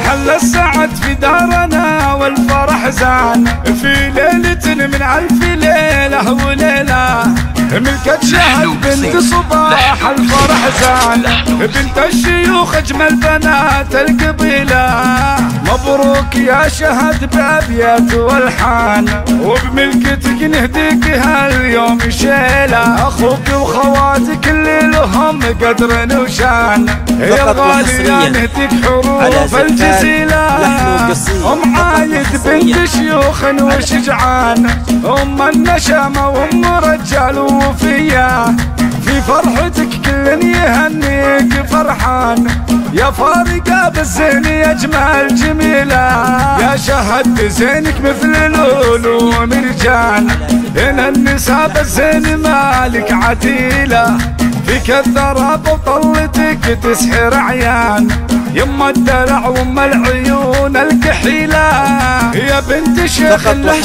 وحل السعد في دارنا والفرح زان في ليلة من ألف ليلة وليلة. ملكة شهد بنت صباح الفرح زان بنت الشيوخ أجمل بنات القبيلة. مبروك يا شهد بأبيات والحان وبملكتك نهديك هاليوم شيلة. أخوك وخواتك اللي لهم قدر وشان يا غالية نهديك حروف الجزيلة. أم عايد بنت شيوخ وشجعان أم النشامة وأم رجال وفية. في فرحتك كل يهنيك فرحان يا فارقة بالزين يا أجمل جميلة. يا شهد زينك مثل لولو مرجان إن النساء بالزين مالك عتيلة. فيك الذراب وطلتك تسحر عيان يما الدلع وام العيون الكحيلة. يا بنت شيخ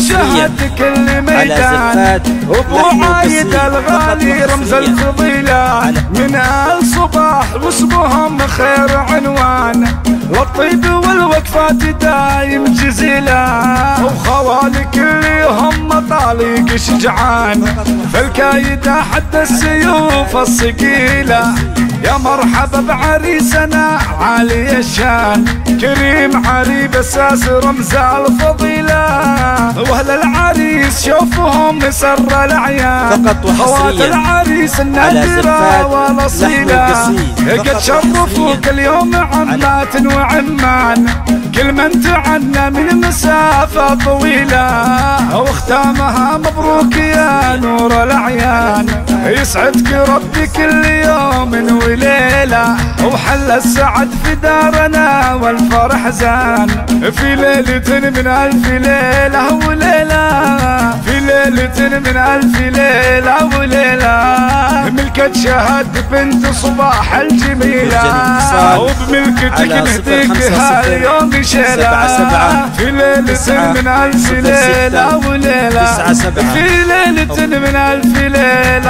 شهد كل ميدان ابو عايد الغالي رمز الفضيلة. من آل صباح واسمهم خير عنوان والطيب والوقفات دايم جزيلة. وخوالك اللي هم طالق شجعان فالكايدة حد السيوف الثقيلة. يا مرحبا بعريسنا عالي الشان كريم علي بساس رمز الفضيلة. واهل العريس شوفهم سر العيان خوات العريس النادرة والاصيلة. قد شرفوك اليوم عمات وعمان كل من تعنى من مسافة طويلة. واختامها مبروك يا نور الأعيان يسعدك ربي كل يوم وليلة. وحل السعد في دارنا والفرح زان في ليلة من ألف ليلة وليلة. في ليلة من ألف ليلة وليلة. ملكة شهد بنت صباح الجميلة وبملكتك نهديك هاليوم شيلة. في ليلة من ألف ليلة وليلة. في ليلة من ألف ليلة